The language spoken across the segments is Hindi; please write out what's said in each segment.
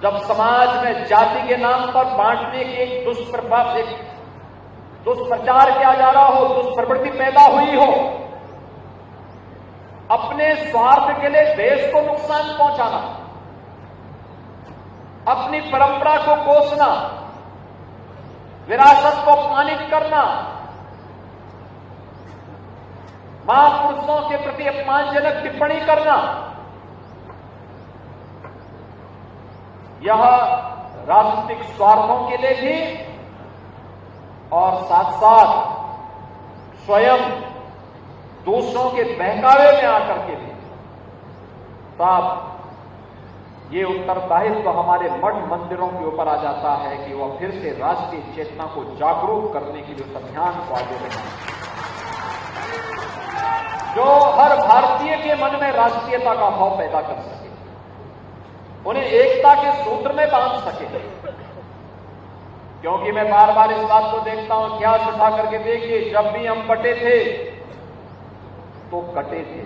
जब समाज में जाति के नाम पर बांटने की एक दुष्प्रचार किया जा रहा हो, दुष्प्रवृत्ति पैदा हुई हो, अपने स्वार्थ के लिए देश को नुकसान पहुंचाना, अपनी परंपरा को कोसना, विरासत को अपमानित करना, महापुरुषों के प्रति अपमानजनक टिप्पणी करना, यह राजनीतिक स्वार्थों के लिए भी और साथ साथ स्वयं दूसरों के बहकावे में आकर के भी, तब ये उत्तरदायित्व हमारे मठ मंदिरों के ऊपर आ जाता है कि वह फिर से राष्ट्रीय चेतना को जागरूक करने के लिए उस अभियान को आगे बढ़ाएं, जो हर भारतीय के मन में राष्ट्रीयता का भाव पैदा कर सके, उन्हें एकता के सूत्र में बांध सके। क्योंकि मैं बार बार इस बात को देखता हूं, इतिहास उठा करके देखिए, जब भी हम बटे थे तो कटे थे।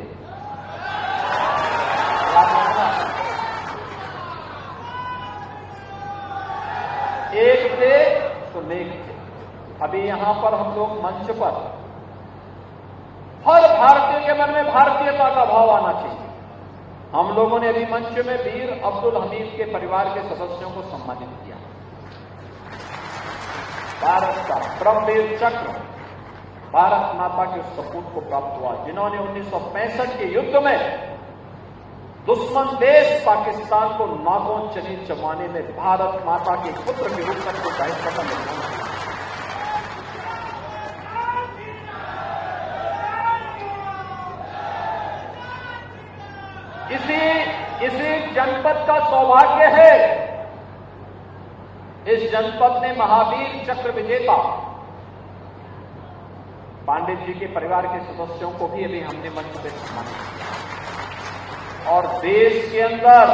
एक थे तो नेक थे। अभी यहां पर हम लोग मंच पर हर भारतीय के मन में भारतीयता का भाव आना चाहिए। हम लोगों ने अभी मंच में वीर अब्दुल हमीद के परिवार के सदस्यों को सम्मानित किया। भारत का परमवीर चक्र भारत माता के सपूत को प्राप्त हुआ, जिन्होंने 1965 के युद्ध में दुश्मन देश पाकिस्तान को नागों चने चबाने में भारत माता के पुत्र के रूप में दायित्व का निर्वहन किया। इसी जनपद का सौभाग्य है, इस जनपद ने महावीर चक्र विजेता पांडित जी के परिवार के सदस्यों को भी अभी हमने मंच पे सम्मानित किया। और देश के अंदर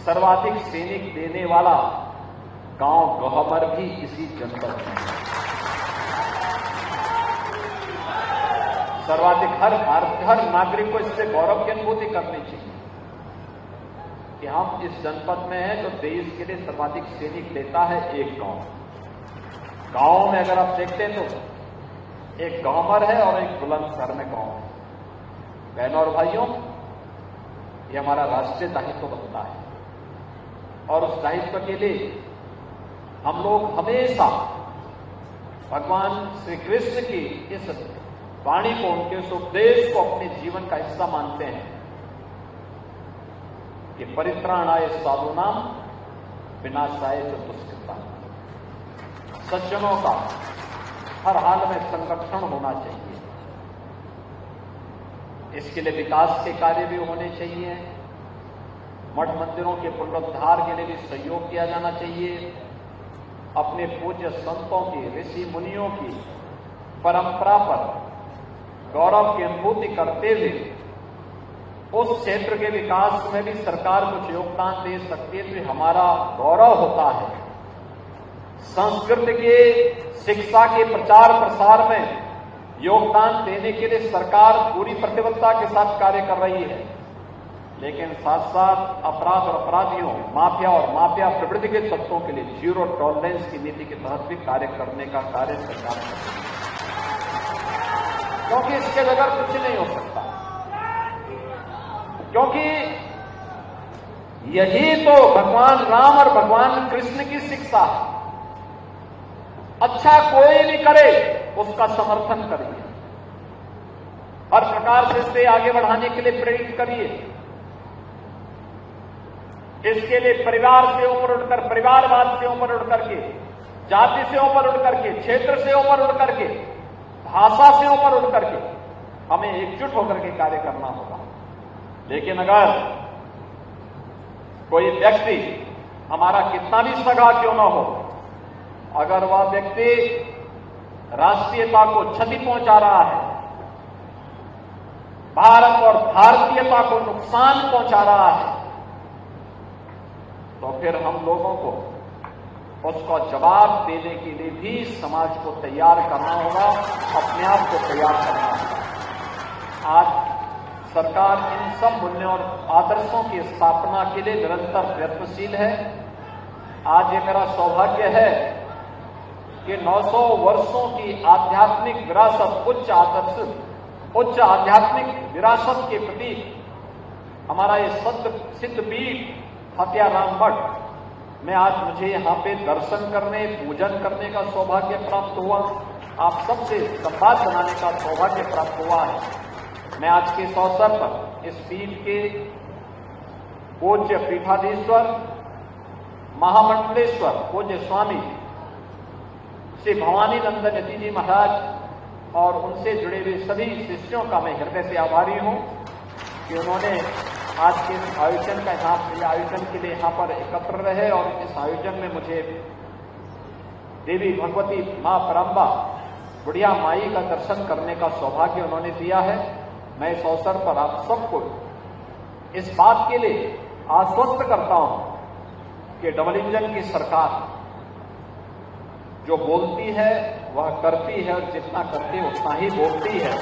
सर्वाधिक सैनिक देने वाला गांव गहमर भी इसी जनपद में है। सर्वाधिक हर नागरिक को इससे गौरव की अनुभूति करनी चाहिए कि हम इस जनपद में हैं जो देश के लिए सर्वाधिक सैनिक देता है एक गांव। गांव में अगर आप देखते हैं तो एक गांवमर है और एक बुलंदशहर में गांव है। बहनों और भाइयों, ये हमारा राष्ट्रीय दायित्व बनता है और उस दायित्व के लिए हम लोग हमेशा भगवान श्री कृष्ण की इस वाणी को, उनके उस उपदेश को अपने जीवन का हिस्सा मानते हैं कि परित्राणाय साधूनाम विनाशाय च दुष्कृताम्। सज्जनों का हर हाल में संरक्षण होना चाहिए। इसके लिए विकास के कार्य भी होने चाहिए, मठ मंदिरों के पुनरुद्धार के लिए भी सहयोग किया जाना चाहिए। अपने पूज्य संतों की, ऋषि मुनियों की परंपरा पर गौरव की अनुभूति करते हुए उस क्षेत्र के विकास में भी सरकार कुछ योगदान दे सकती है तो हमारा गौरव होता है। संस्कृत के शिक्षा के प्रचार प्रसार में योगदान देने के लिए सरकार पूरी प्रतिबद्धता के साथ कार्य कर रही है, लेकिन साथ साथ अपराध और अपराधियों, माफिया और माफिया प्रवृत्ति के तत्वों के लिए जीरो टॉलरेंस की नीति के तहत भी कार्य करने का कार्य सरकार कर रही है, क्योंकि इसके बगैर कुछ नहीं हो सकता। क्योंकि यही तो भगवान राम और भगवान कृष्ण की शिक्षा है। अच्छा कोई भी करे उसका समर्थन करिए, हर प्रकार से इसे आगे बढ़ाने के लिए प्रेरित करिए। इसके लिए परिवार से ऊपर उठकर, परिवारवाद से ऊपर उठ करके, जाति से ऊपर उठ करके, क्षेत्र से ऊपर उठ करके, भाषा से ऊपर उठ करके हमें एकजुट होकर के कार्य करना होगा। लेकिन अगर कोई व्यक्ति, हमारा कितना भी सगा क्यों ना हो, अगर वह व्यक्ति राष्ट्रीयता को क्षति पहुंचा रहा है, भारत और भारतीयता को नुकसान पहुंचा रहा है, तो फिर हम लोगों को उसका जवाब देने के लिए भी समाज को तैयार करना होगा, अपने आप को तैयार करना होगा। आज सरकार इन सब मूल्यों और आदर्शों की स्थापना के लिए निरंतर प्रयत्नशील है। आज ये मेरा सौभाग्य है कि 900 वर्षों की आध्यात्मिक विरासत, उच्च आध्यात्मिक विरासत के प्रतीक हमारा ये सिद्ध पीठ हत्याराम मठ में आज मुझे यहाँ पे दर्शन करने, पूजन करने का सौभाग्य प्राप्त हुआ। आप सबसे संवाद बनाने का सौभाग्य प्राप्त हुआ है। मैं आज के इस अवसर पर इस पीठ के पूज्य पीठाधीश्वर महामंडलेश्वर पूज्य स्वामी श्री भवानी नंदन यति जी महाराज और उनसे जुड़े हुए सभी शिष्यों का मैं हृदय से आभारी हूं कि उन्होंने आज के इस आयोजन के लिए यहाँ पर एकत्र रहे और इस आयोजन में मुझे देवी भगवती मां परम्बा बुढ़िया माई का दर्शन करने का सौभाग्य उन्होंने दिया है। मैं इस अवसर पर आप सबको इस बात के लिए आश्वस्त करता हूं कि डबल इंजन की सरकार जो बोलती है वह करती है और जितना करती है उतना ही बोलती है।